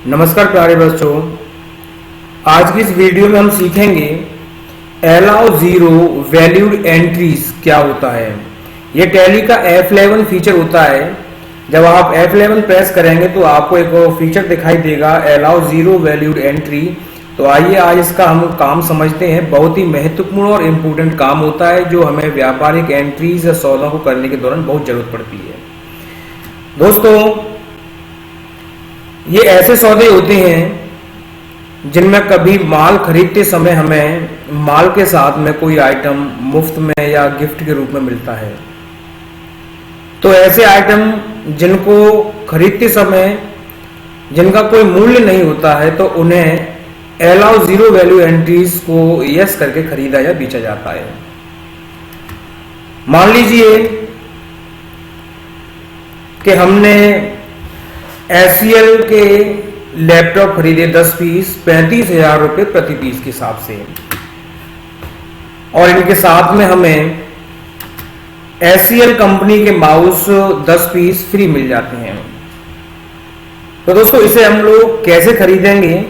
नमस्कार प्यारे बच्चों, आज की इस वीडियो में हम सीखेंगे अलाउ जीरो वैल्यूड एंट्रीज क्या होता है। ये टैली का F11 फीचर होता है। जब आप F11 प्रेस करेंगे तो आपको एक फीचर दिखाई देगा अलाउ जीरो वैल्यूड एंट्री। तो आइए आज इसका हम काम समझते हैं। बहुत ही महत्वपूर्ण और इम्पोर्टेंट काम होता है जो हमें व्यापारिक एंट्रीज या सौदों को करने के दौरान बहुत जरूरत पड़ती है। दोस्तों, ये ऐसे सौदे होते हैं जिनमें कभी माल खरीदते समय हमें माल के साथ में कोई आइटम मुफ्त में या गिफ्ट के रूप में मिलता है। तो ऐसे आइटम जिनको खरीदते समय जिनका कोई मूल्य नहीं होता है तो उन्हें अलाउ जीरो वैल्यू एंट्रीज को यस करके खरीदा या बेचा जाता है। मान लीजिए कि हमने SCL के लैपटॉप खरीदे 10 पीस 35,000 रुपये प्रति पीस के हिसाब से, और इनके साथ में हमें SCL कंपनी के माउस 10 पीस फ्री मिल जाते हैं। तो दोस्तों, इसे हम लोग कैसे खरीदेंगे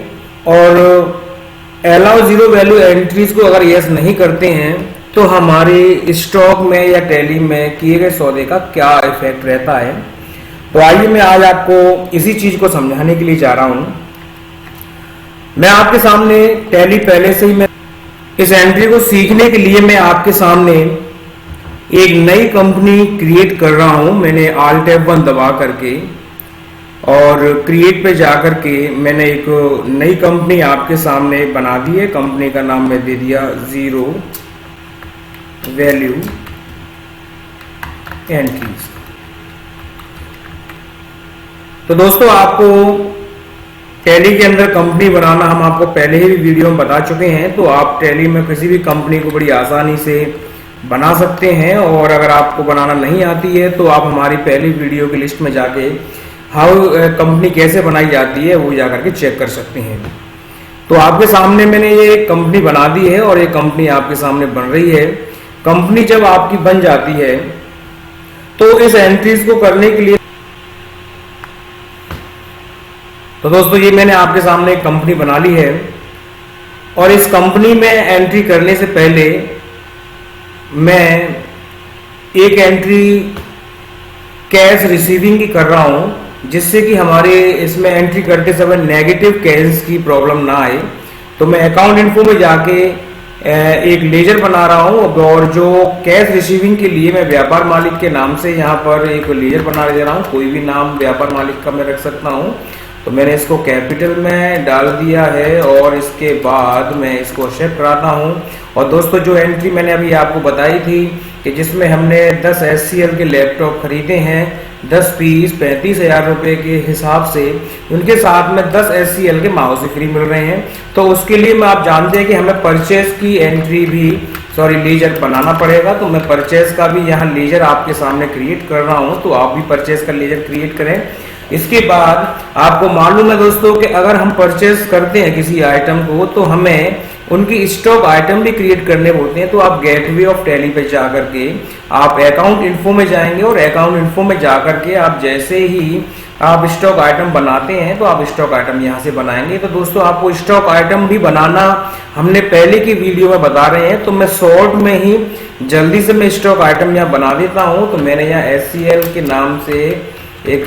और अलाउ जीरो वैल्यू एंट्रीज को अगर यस नहीं करते हैं तो हमारे स्टॉक में या टैली में किए गए सौदे का क्या इफेक्ट रहता है। तो आइए मैं आज आपको इसी चीज को समझाने के लिए जा रहा हूं। मैं आपके सामने टैली पहले से ही मैं इस एंट्री को सीखने के लिए मैं आपके सामने एक नई कंपनी क्रिएट कर रहा हूं। मैंने Alt F1 दबा करके और क्रिएट पे जा करके मैंने एक नई कंपनी आपके सामने बना दी है। कंपनी का नाम मैं दे दिया जीरो वैल्यू एंट्रीज। तो दोस्तों, आपको टैली के अंदर कंपनी बनाना हम आपको पहले ही वीडियो में बता चुके हैं। तो आप टैली में किसी भी कंपनी को बड़ी आसानी से बना सकते हैं, और अगर आपको बनाना नहीं आती है तो आप हमारी पहली वीडियो की लिस्ट में जाके हाउ कंपनी कैसे बनाई जाती है वो जाकर के चेक कर सकते हैं। तो आपके सामने मैंने ये कंपनी बना दी है और ये कंपनी आपके सामने बन रही है। कंपनी जब आपकी बन जाती है तो इस एंट्रीज को करने के लिए, तो दोस्तों ये मैंने आपके सामने एक कंपनी बना ली है, और इस कंपनी में एंट्री करने से पहले मैं एक एंट्री कैश रिसीविंग की कर रहा हूं, जिससे कि हमारे इसमें एंट्री करते समय नेगेटिव कैश की प्रॉब्लम ना आए। तो मैं अकाउंट इन्फो में जाके एक लेजर बना रहा हूं, और जो कैश रिसीविंग के लिए मैं व्यापार मालिक के नाम से यहाँ पर एक लेजर बना दे रहा हूँ। कोई भी नाम व्यापार मालिक का मैं रख सकता हूँ। तो मैंने इसको कैपिटल में डाल दिया है और इसके बाद मैं इसको एक्सेप्ट कराता हूँ। और दोस्तों, जो एंट्री मैंने अभी आपको बताई थी कि जिसमें हमने 10 SCL के लैपटॉप खरीदे हैं 10 पीस 35,000 रुपये के हिसाब से, उनके साथ में 10 SCL के माउस फ्री मिल रहे हैं। तो उसके लिए मैं आप जानते हैं कि हमें परचेज की एंट्री भी लीजर बनाना पड़ेगा। तो मैं परचेज का भी यहाँ लीजर आपके सामने क्रिएट कर रहा हूँ। तो आप भी परचेज का लीजर क्रिएट करें। इसके बाद आपको मालूम है दोस्तों कि अगर हम परचेज करते हैं किसी आइटम को तो हमें उनकी स्टॉक आइटम भी क्रिएट करने होते हैं। तो आप गेटवे ऑफ टैली पे जाकर के आप अकाउंट इन्फो में जाएंगे, और अकाउंट इन्फो में जाकर के आप जैसे ही आप स्टॉक आइटम बनाते हैं तो आप स्टॉक आइटम यहाँ से बनाएंगे। तो दोस्तों, आपको स्टॉक आइटम भी बनाना हमने पहले की वीडियो में बता रहे हैं। तो मैं शॉर्ट में ही जल्दी से मैं स्टॉक आइटम यहाँ बना देता हूँ। तो मैंने यहाँ SCL के नाम से एक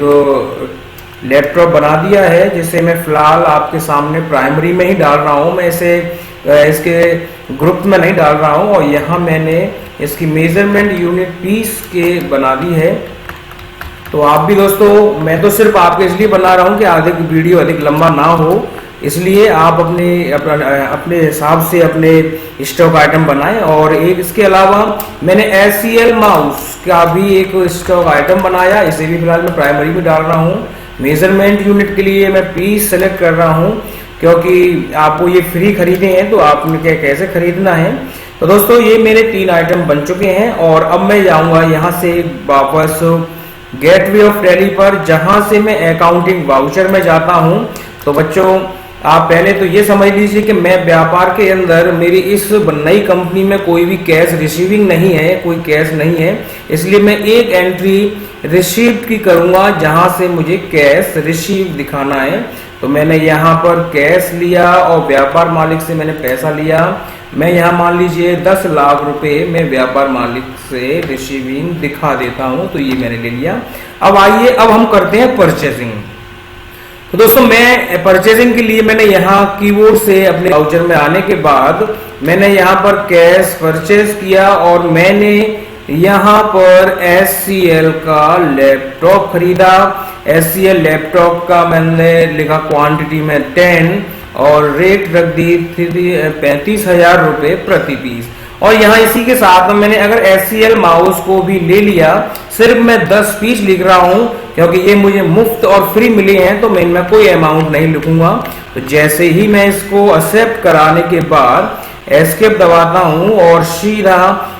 लैपटॉप बना दिया है, जिसे मैं फिलहाल आपके सामने प्राइमरी में ही डाल रहा हूँ। मैं इसे इसके ग्रुप में नहीं डाल रहा हूँ, और यहाँ मैंने इसकी मेजरमेंट यूनिट पीस के बना दी है। तो आप भी दोस्तों, मैं तो सिर्फ आपके इसलिए बना रहा हूँ कि अधिक वीडियो अधिक लंबा ना हो, इसलिए आप अपने हिसाब से अपने स्टॉक आइटम बनाएं। और एक इसके अलावा मैंने SCL माउस का भी एक स्टॉक आइटम बनाया, इसे भी फिलहाल मैं प्राइमरी में डाल रहा हूँ। मेजरमेंट यूनिट के लिए मैं पीस सेलेक्ट कर रहा हूँ, क्योंकि आपको ये फ्री खरीदे हैं तो आपने कैसे खरीदना है। तो दोस्तों, ये मेरे 3 आइटम बन चुके हैं, और अब मैं जाऊँगा यहाँ से वापस गेटवे ऑफ टैली पर, जहाँ से मैं अकाउंटिंग वाउचर में जाता हूँ। तो बच्चों, आप पहले तो ये समझ लीजिए कि मैं व्यापार के अंदर मेरी इस नई कंपनी में कोई भी कैश रिसीविंग नहीं है, कोई कैश नहीं है, इसलिए मैं एक एंट्री रिसीव्ड की करूंगा जहां से मुझे कैश रिसीव दिखाना है। तो मैंने यहाँ पर कैश लिया और व्यापार मालिक से मैंने पैसा लिया। मैं यहाँ मान लीजिए 10 लाख रुपए मैं व्यापार मालिक से रिसीविंग दिखा देता हूँ, तो ये मैंने ले लिया। अब आइए अब हम करते हैं परचेजिंग। तो दोस्तों मैं परचेजिंग के लिए मैंने यहाँ कीबोर्ड से अपने वाउचर में आने के बाद मैंने यहाँ पर कैश परचेज किया और मैंने यहाँ पर SCL का लैपटॉप खरीदा। SCL लैपटॉप का मैंने लिखा क्वांटिटी में 10 और रेट रख दी 35,000 रुपये प्रति पीस। और यहाँ इसी के साथ में मैंने अगर SCL माउस को भी ले लिया, सिर्फ मैं 10 पीस लिख रहा हूँ क्योंकि ये मुझे मुफ्त और फ्री मिले हैं, तो मैं इनमें कोई अमाउंट नहीं लिखूंगा। तो जैसे ही मैं इसको एक्सेप्ट कराने के बाद एस्केप दबाता हूं और सीधा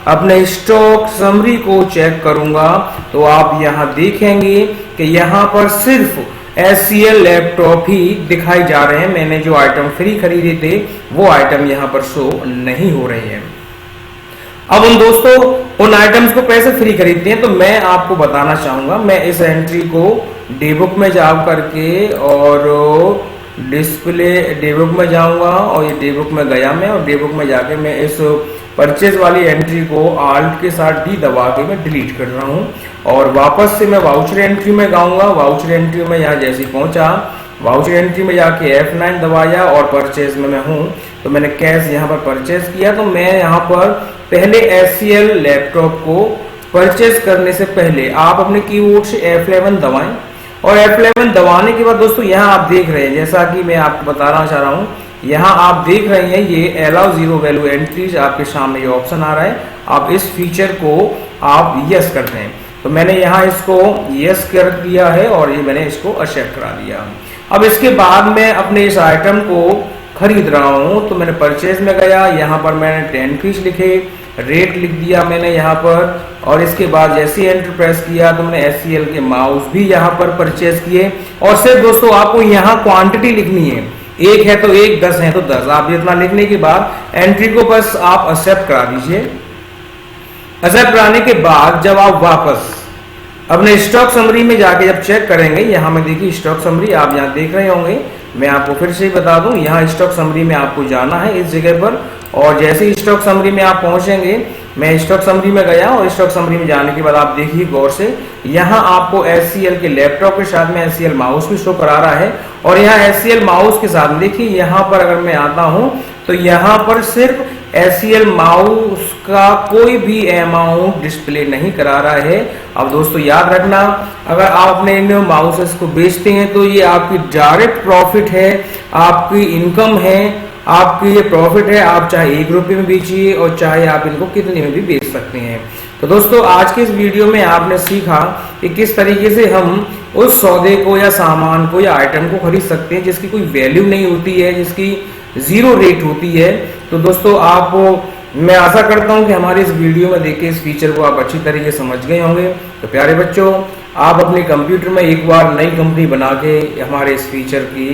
अपने स्टॉक समरी को चेक करूंगा, तो आप यहां देखेंगे कि यहां पर सिर्फ SCL लैपटॉप ही दिखाई जा रहे हैं। मैंने जो आइटम फ्री खरीदे थे वो आइटम यहां पर शो नहीं हो रहे हैं। अब उन दोस्तों उन आइटम्स को कैसे फ्री खरीदते हैं तो मैं आपको बताना चाहूंगा। मैं इस एंट्री को डेबुक में जा करके और डिस्प्ले डेबुक में जाऊंगा और ये डेबुक में गया मैं, और डेबुक में जाके मैं इस परचेज वाली एंट्री को Alt के साथ D दबा के मैं डिलीट कर रहा हूँ और वापस से मैं वाउचर एंट्री में जाऊंगा। वाउचर एंट्री में यहाँ जैसे पहुंचा, वाउचर एंट्री में जाके F9 दबाया और परचेज में मैं हूँ, तो मैंने कैश यहाँ पर परचेज किया। तो मैं यहाँ पर पहले SCL लैपटॉप को परचेज करने से पहले आप अपने कीबोर्ड से F11 दबाएं और F11 दबाने के बाद दोस्तों यहाँ आप देख रहे हैं, जैसा कि मैं आपको बताना चाह रहा हूँ, यहाँ आप देख रहे हैं ये अलाउ जीरो वैल्यू एंट्रीज आपके सामने ये ऑप्शन आ रहा है। आप इस फीचर को आप यस करते हैं, तो मैंने यहाँ इसको यस कर दिया है और ये मैंने इसको एक्सेप्ट करा दिया। अब इसके बाद मैं अपने इस आइटम को खरीद रहा हूँ, तो मैंने परचेज में गया, यहाँ पर मैंने 10 पीस लिखे, रेट लिख दिया मैंने यहाँ पर, और इसके बाद जैसे एंटर प्रेस किया तो मैंने SCL के माउस भी यहाँ पर परचेज किए। और सिर्फ दोस्तों आपको यहाँ क्वांटिटी लिखनी है, 1 है तो 1, 10 है तो 10। आप इतना लिखने के बाद एंट्री को बस आप एक्सेप्ट करा दीजिए। एक्सेप्ट कराने के बाद जब आप वापस अपने स्टॉक समरी में जाके जब चेक करेंगे, यहाँ में देखिए स्टॉक समरी आप यहाँ देख रहे होंगे, मैं आपको फिर से बता दूं, यहाँ स्टॉक समरी में आपको जाना है इस जगह पर, और जैसे ही स्टॉक समरी में आप पहुंचेंगे, मैं स्टॉक समरी में गया और स्टॉक समरी में जाने के बाद आप देखिए गौर से, यहाँ आपको SCL के लैपटॉप के साथ में SCL माउस भी शो करा रहा है। और यहाँ SCL माउस के साथ देखिए यहाँ पर अगर मैं आता हूँ तो यहाँ पर सिर्फ SCL माउस का कोई भी अमाउंट डिस्प्ले नहीं करा रहा है। अब दोस्तों याद रखना, अगर आप अपने इन माउसेस को बेचते हैं तो ये आपकी डायरेक्ट प्रॉफिट है, आपकी इनकम है, आपकी ये प्रॉफिट है। आप चाहे 1 रुपये में बेचिए और चाहे आप इनको कितने में भी बेच सकते हैं। तो दोस्तों आज के इस वीडियो में आपने सीखा कि किस तरीके से हम उस सौदे को या सामान को या आइटम को खरीद सकते हैं जिसकी कोई वैल्यू नहीं होती है, जिसकी 0 रेट होती है। तो दोस्तों मैं आशा करता हूं कि हमारे इस वीडियो में देखे इस फीचर को आप अच्छी तरीके से समझ गए होंगे। तो प्यारे बच्चों, आप अपने कंप्यूटर में एक बार नई कंपनी बना के हमारे इस फीचर की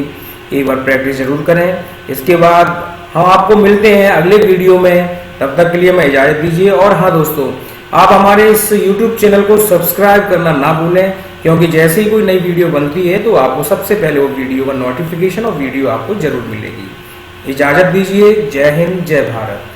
एक बार प्रैक्टिस जरूर करें। इसके बाद हम आपको मिलते हैं अगले वीडियो में, तब तक के लिए मैं इजाज़त दीजिए। और हाँ दोस्तों, आप हमारे इस YouTube चैनल को सब्सक्राइब करना ना भूलें, क्योंकि जैसे ही कोई नई वीडियो बनती है तो आपको सबसे पहले वो वीडियो का नोटिफिकेशन और वीडियो आपको जरूर मिलेगी। इजाज़त दीजिए। जय हिंद, जय भारत।